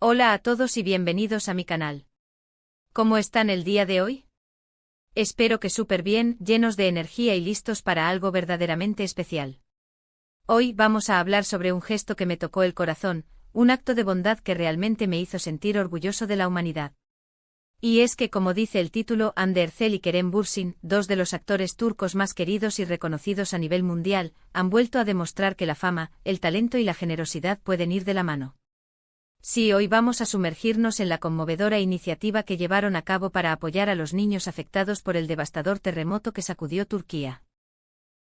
Hola a todos y bienvenidos a mi canal. ¿Cómo están el día de hoy? Espero que súper bien, llenos de energía y listos para algo verdaderamente especial. Hoy vamos a hablar sobre un gesto que me tocó el corazón, un acto de bondad que realmente me hizo sentir orgulloso de la humanidad. Y es que, como dice el título, Hande Erçel y Kerem Bürsin, dos de los actores turcos más queridos y reconocidos a nivel mundial, han vuelto a demostrar que la fama, el talento y la generosidad pueden ir de la mano. Sí, hoy vamos a sumergirnos en la conmovedora iniciativa que llevaron a cabo para apoyar a los niños afectados por el devastador terremoto que sacudió Turquía.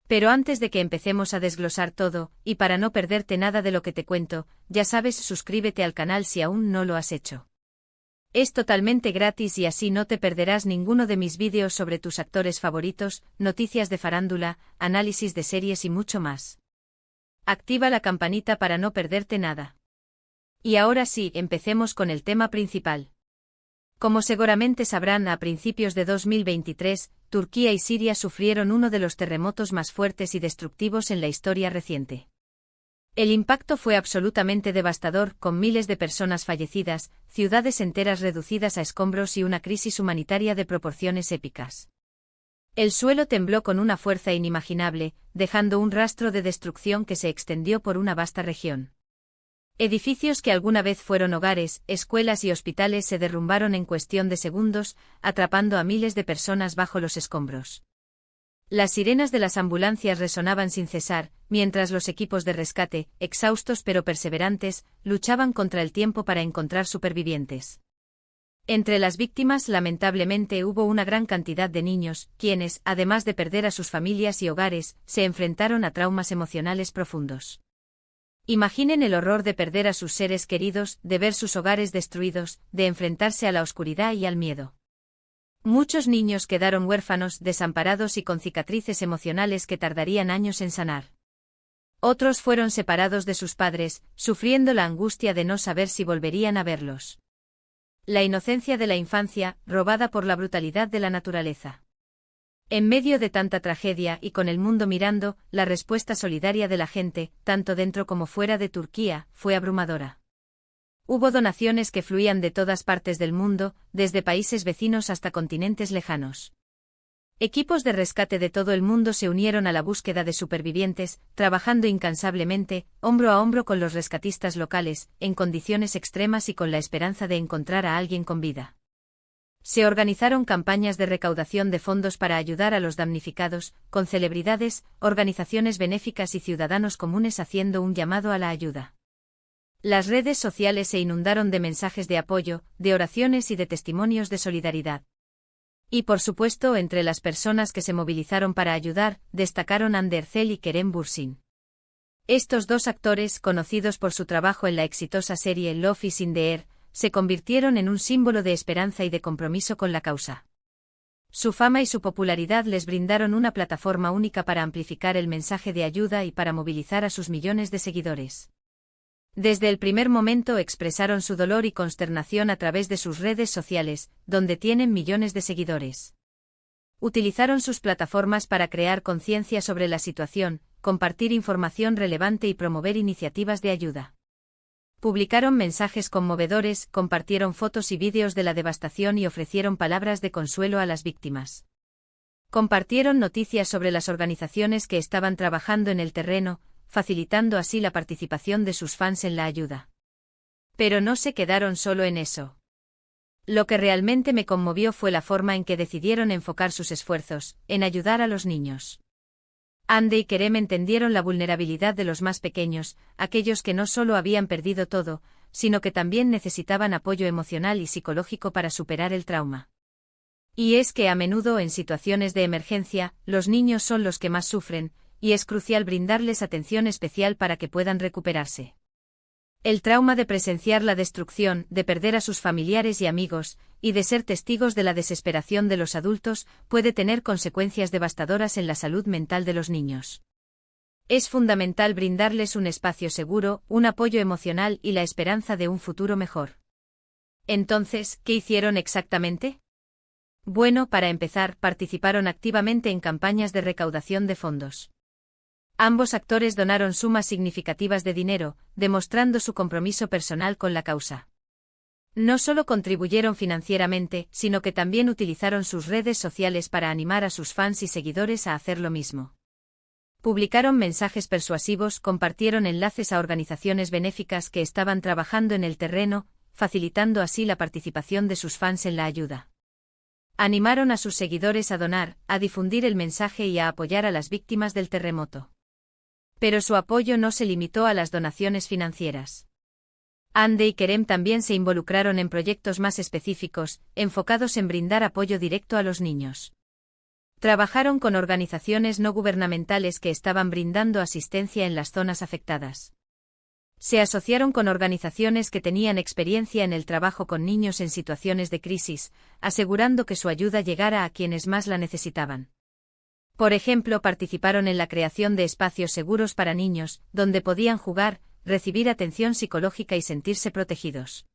Pero antes de que empecemos a desglosar todo, y para no perderte nada de lo que te cuento, ya sabes, suscríbete al canal si aún no lo has hecho. Es totalmente gratis y así no te perderás ninguno de mis vídeos sobre tus actores favoritos, noticias de farándula, análisis de series y mucho más. Activa la campanita para no perderte nada. Y ahora sí, empecemos con el tema principal. Como seguramente sabrán, a principios de 2023, Turquía y Siria sufrieron uno de los terremotos más fuertes y destructivos en la historia reciente. El impacto fue absolutamente devastador, con miles de personas fallecidas, ciudades enteras reducidas a escombros y una crisis humanitaria de proporciones épicas. El suelo tembló con una fuerza inimaginable, dejando un rastro de destrucción que se extendió por una vasta región. Edificios que alguna vez fueron hogares, escuelas y hospitales se derrumbaron en cuestión de segundos, atrapando a miles de personas bajo los escombros. Las sirenas de las ambulancias resonaban sin cesar, mientras los equipos de rescate, exhaustos pero perseverantes, luchaban contra el tiempo para encontrar supervivientes. Entre las víctimas, lamentablemente, hubo una gran cantidad de niños, quienes, además de perder a sus familias y hogares, se enfrentaron a traumas emocionales profundos. Imaginen el horror de perder a sus seres queridos, de ver sus hogares destruidos, de enfrentarse a la oscuridad y al miedo. Muchos niños quedaron huérfanos, desamparados y con cicatrices emocionales que tardarían años en sanar. Otros fueron separados de sus padres, sufriendo la angustia de no saber si volverían a verlos. La inocencia de la infancia, robada por la brutalidad de la naturaleza. En medio de tanta tragedia y con el mundo mirando, la respuesta solidaria de la gente, tanto dentro como fuera de Turquía, fue abrumadora. Hubo donaciones que fluían de todas partes del mundo, desde países vecinos hasta continentes lejanos. Equipos de rescate de todo el mundo se unieron a la búsqueda de supervivientes, trabajando incansablemente, hombro a hombro con los rescatistas locales, en condiciones extremas y con la esperanza de encontrar a alguien con vida. Se organizaron campañas de recaudación de fondos para ayudar a los damnificados, con celebridades, organizaciones benéficas y ciudadanos comunes haciendo un llamado a la ayuda. Las redes sociales se inundaron de mensajes de apoyo, de oraciones y de testimonios de solidaridad. Y por supuesto, entre las personas que se movilizaron para ayudar, destacaron Hande Erçel y Kerem Bürsin. Estos dos actores, conocidos por su trabajo en la exitosa serie Love is in the Air, se convirtieron en un símbolo de esperanza y de compromiso con la causa. Su fama y su popularidad les brindaron una plataforma única para amplificar el mensaje de ayuda y para movilizar a sus millones de seguidores. Desde el primer momento expresaron su dolor y consternación a través de sus redes sociales, donde tienen millones de seguidores. Utilizaron sus plataformas para crear conciencia sobre la situación, compartir información relevante y promover iniciativas de ayuda. Publicaron mensajes conmovedores, compartieron fotos y vídeos de la devastación y ofrecieron palabras de consuelo a las víctimas. Compartieron noticias sobre las organizaciones que estaban trabajando en el terreno, facilitando así la participación de sus fans en la ayuda. Pero no se quedaron solo en eso. Lo que realmente me conmovió fue la forma en que decidieron enfocar sus esfuerzos, en ayudar a los niños. Hande y Kerem entendieron la vulnerabilidad de los más pequeños, aquellos que no solo habían perdido todo, sino que también necesitaban apoyo emocional y psicológico para superar el trauma. Y es que a menudo en situaciones de emergencia, los niños son los que más sufren, y es crucial brindarles atención especial para que puedan recuperarse. El trauma de presenciar la destrucción, de perder a sus familiares y amigos, y de ser testigos de la desesperación de los adultos, puede tener consecuencias devastadoras en la salud mental de los niños. Es fundamental brindarles un espacio seguro, un apoyo emocional y la esperanza de un futuro mejor. Entonces, ¿qué hicieron exactamente? Bueno, para empezar, participaron activamente en campañas de recaudación de fondos. Ambos actores donaron sumas significativas de dinero, demostrando su compromiso personal con la causa. No solo contribuyeron financieramente, sino que también utilizaron sus redes sociales para animar a sus fans y seguidores a hacer lo mismo. Publicaron mensajes persuasivos, compartieron enlaces a organizaciones benéficas que estaban trabajando en el terreno, facilitando así la participación de sus fans en la ayuda. Animaron a sus seguidores a donar, a difundir el mensaje y a apoyar a las víctimas del terremoto. Pero su apoyo no se limitó a las donaciones financieras. Hande y Kerem también se involucraron en proyectos más específicos, enfocados en brindar apoyo directo a los niños. Trabajaron con organizaciones no gubernamentales que estaban brindando asistencia en las zonas afectadas. Se asociaron con organizaciones que tenían experiencia en el trabajo con niños en situaciones de crisis, asegurando que su ayuda llegara a quienes más la necesitaban. Por ejemplo, participaron en la creación de espacios seguros para niños, donde podían jugar, recibir atención psicológica y sentirse protegidos.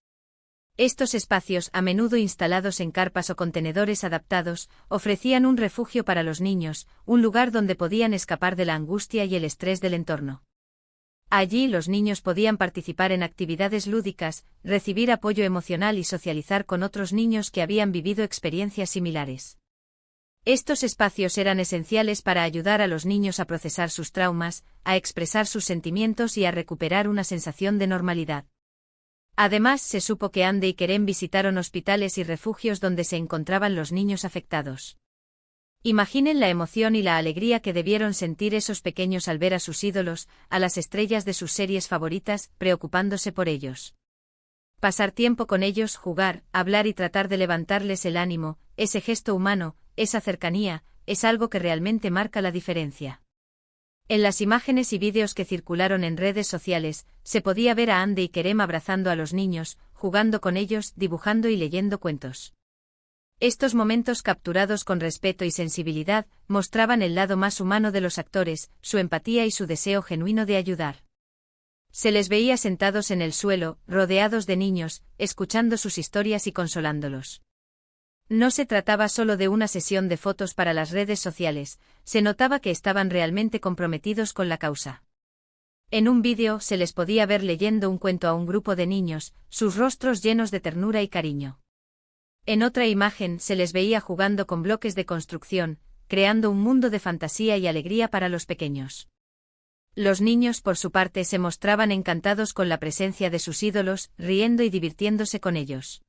Estos espacios, a menudo instalados en carpas o contenedores adaptados, ofrecían un refugio para los niños, un lugar donde podían escapar de la angustia y el estrés del entorno. Allí los niños podían participar en actividades lúdicas, recibir apoyo emocional y socializar con otros niños que habían vivido experiencias similares. Estos espacios eran esenciales para ayudar a los niños a procesar sus traumas, a expresar sus sentimientos y a recuperar una sensación de normalidad. Además, se supo que Hande y Kerem visitaron hospitales y refugios donde se encontraban los niños afectados. Imaginen la emoción y la alegría que debieron sentir esos pequeños al ver a sus ídolos, a las estrellas de sus series favoritas, preocupándose por ellos. Pasar tiempo con ellos, jugar, hablar y tratar de levantarles el ánimo, ese gesto humano, esa cercanía, es algo que realmente marca la diferencia. En las imágenes y vídeos que circularon en redes sociales, se podía ver a Hande y Kerem abrazando a los niños, jugando con ellos, dibujando y leyendo cuentos. Estos momentos capturados con respeto y sensibilidad, mostraban el lado más humano de los actores, su empatía y su deseo genuino de ayudar. Se les veía sentados en el suelo, rodeados de niños, escuchando sus historias y consolándolos. No se trataba solo de una sesión de fotos para las redes sociales, se notaba que estaban realmente comprometidos con la causa. En un vídeo se les podía ver leyendo un cuento a un grupo de niños, sus rostros llenos de ternura y cariño. En otra imagen se les veía jugando con bloques de construcción, creando un mundo de fantasía y alegría para los pequeños. Los niños, por su parte, se mostraban encantados con la presencia de sus ídolos, riendo y divirtiéndose con ellos.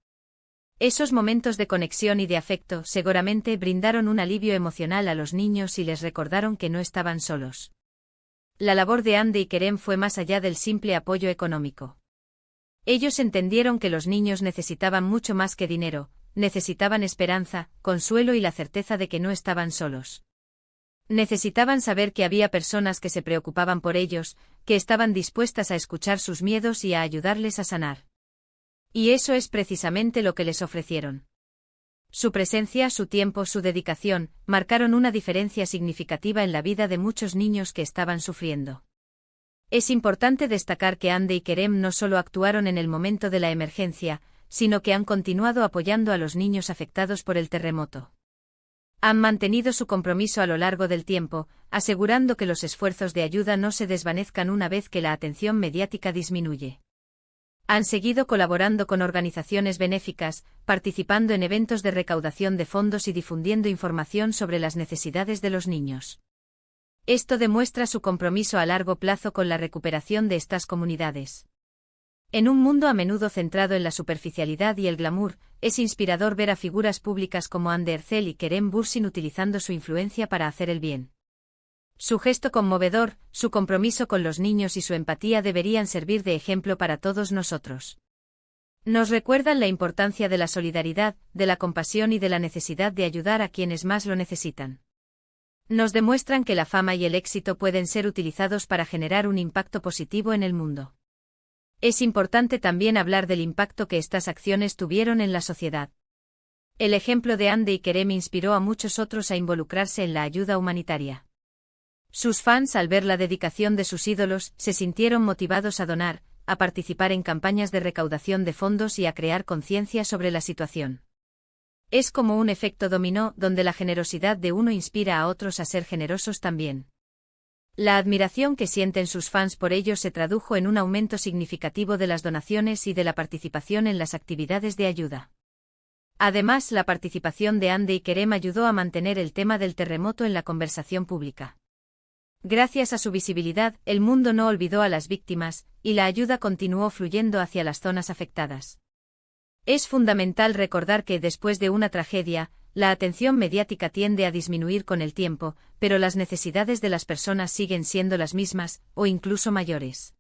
Esos momentos de conexión y de afecto seguramente brindaron un alivio emocional a los niños y les recordaron que no estaban solos. La labor de Hande y Kerem fue más allá del simple apoyo económico. Ellos entendieron que los niños necesitaban mucho más que dinero, necesitaban esperanza, consuelo y la certeza de que no estaban solos. Necesitaban saber que había personas que se preocupaban por ellos, que estaban dispuestas a escuchar sus miedos y a ayudarles a sanar. Y eso es precisamente lo que les ofrecieron. Su presencia, su tiempo, su dedicación, marcaron una diferencia significativa en la vida de muchos niños que estaban sufriendo. Es importante destacar que Hande y Kerem no solo actuaron en el momento de la emergencia, sino que han continuado apoyando a los niños afectados por el terremoto. Han mantenido su compromiso a lo largo del tiempo, asegurando que los esfuerzos de ayuda no se desvanezcan una vez que la atención mediática disminuye. Han seguido colaborando con organizaciones benéficas, participando en eventos de recaudación de fondos y difundiendo información sobre las necesidades de los niños. Esto demuestra su compromiso a largo plazo con la recuperación de estas comunidades. En un mundo a menudo centrado en la superficialidad y el glamour, es inspirador ver a figuras públicas como Hande Erçel y Kerem Bürsin utilizando su influencia para hacer el bien. Su gesto conmovedor, su compromiso con los niños y su empatía deberían servir de ejemplo para todos nosotros. Nos recuerdan la importancia de la solidaridad, de la compasión y de la necesidad de ayudar a quienes más lo necesitan. Nos demuestran que la fama y el éxito pueden ser utilizados para generar un impacto positivo en el mundo. Es importante también hablar del impacto que estas acciones tuvieron en la sociedad. El ejemplo de Hande y Kerem inspiró a muchos otros a involucrarse en la ayuda humanitaria. Sus fans, al ver la dedicación de sus ídolos, se sintieron motivados a donar, a participar en campañas de recaudación de fondos y a crear conciencia sobre la situación. Es como un efecto dominó, donde la generosidad de uno inspira a otros a ser generosos también. La admiración que sienten sus fans por ellos se tradujo en un aumento significativo de las donaciones y de la participación en las actividades de ayuda. Además, la participación de Hande y Kerem ayudó a mantener el tema del terremoto en la conversación pública. Gracias a su visibilidad, el mundo no olvidó a las víctimas, y la ayuda continuó fluyendo hacia las zonas afectadas. Es fundamental recordar que, después de una tragedia, la atención mediática tiende a disminuir con el tiempo, pero las necesidades de las personas siguen siendo las mismas, o incluso mayores.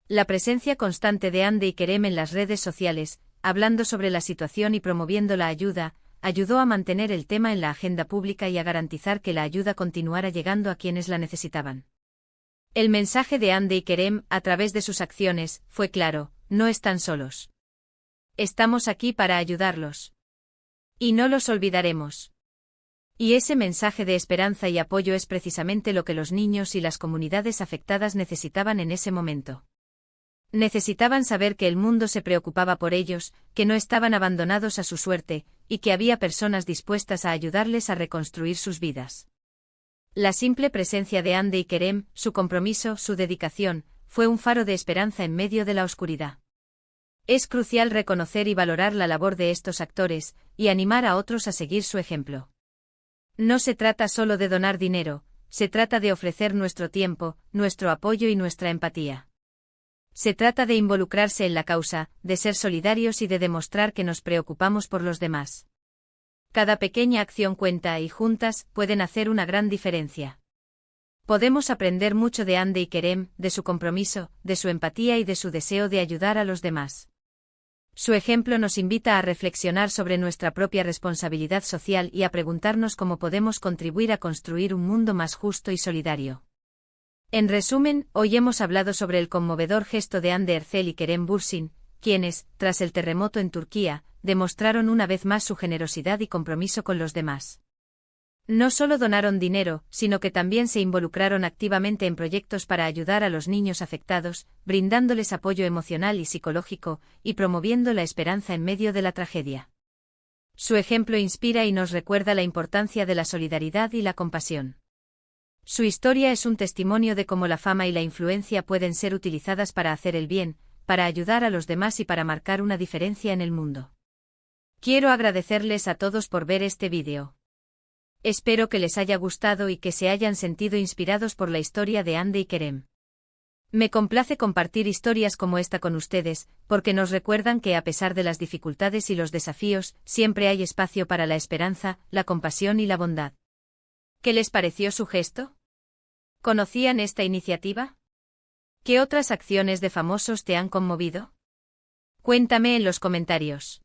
La presencia constante de Hande y Kerem en las redes sociales, hablando sobre la situación y promoviendo la ayuda, ayudó a mantener el tema en la agenda pública y a garantizar que la ayuda continuara llegando a quienes la necesitaban. El mensaje de Hande y Kerem, a través de sus acciones, fue claro: no están solos. Estamos aquí para ayudarlos. Y no los olvidaremos. Y ese mensaje de esperanza y apoyo es precisamente lo que los niños y las comunidades afectadas necesitaban en ese momento. Necesitaban saber que el mundo se preocupaba por ellos, que no estaban abandonados a su suerte, y que había personas dispuestas a ayudarles a reconstruir sus vidas. La simple presencia de Hande y Kerem, su compromiso, su dedicación, fue un faro de esperanza en medio de la oscuridad. Es crucial reconocer y valorar la labor de estos actores, y animar a otros a seguir su ejemplo. No se trata solo de donar dinero, se trata de ofrecer nuestro tiempo, nuestro apoyo y nuestra empatía. Se trata de involucrarse en la causa, de ser solidarios y de demostrar que nos preocupamos por los demás. Cada pequeña acción cuenta y juntas pueden hacer una gran diferencia. Podemos aprender mucho de Hande y Kerem, de su compromiso, de su empatía y de su deseo de ayudar a los demás. Su ejemplo nos invita a reflexionar sobre nuestra propia responsabilidad social y a preguntarnos cómo podemos contribuir a construir un mundo más justo y solidario. En resumen, hoy hemos hablado sobre el conmovedor gesto de Hande Erçel y Kerem Bürsin, quienes, tras el terremoto en Turquía, demostraron una vez más su generosidad y compromiso con los demás. No solo donaron dinero, sino que también se involucraron activamente en proyectos para ayudar a los niños afectados, brindándoles apoyo emocional y psicológico, y promoviendo la esperanza en medio de la tragedia. Su ejemplo inspira y nos recuerda la importancia de la solidaridad y la compasión. Su historia es un testimonio de cómo la fama y la influencia pueden ser utilizadas para hacer el bien, para ayudar a los demás y para marcar una diferencia en el mundo. Quiero agradecerles a todos por ver este vídeo. Espero que les haya gustado y que se hayan sentido inspirados por la historia de Hande y Kerem. Me complace compartir historias como esta con ustedes, porque nos recuerdan que a pesar de las dificultades y los desafíos, siempre hay espacio para la esperanza, la compasión y la bondad. ¿Qué les pareció su gesto? ¿Conocían esta iniciativa? ¿Qué otras acciones de famosos te han conmovido? Cuéntame en los comentarios.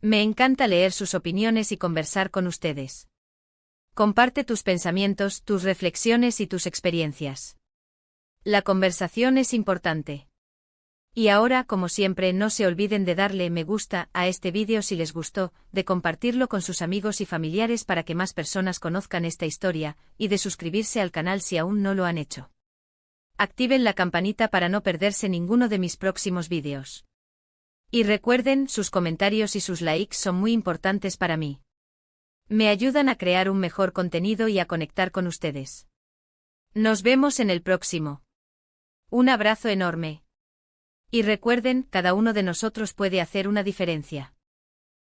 Me encanta leer sus opiniones y conversar con ustedes. Comparte tus pensamientos, tus reflexiones y tus experiencias. La conversación es importante. Y ahora, como siempre, no se olviden de darle me gusta a este vídeo si les gustó, de compartirlo con sus amigos y familiares para que más personas conozcan esta historia, y de suscribirse al canal si aún no lo han hecho. Activen la campanita para no perderse ninguno de mis próximos vídeos. Y recuerden, sus comentarios y sus likes son muy importantes para mí. Me ayudan a crear un mejor contenido y a conectar con ustedes. Nos vemos en el próximo. Un abrazo enorme. Y recuerden, cada uno de nosotros puede hacer una diferencia.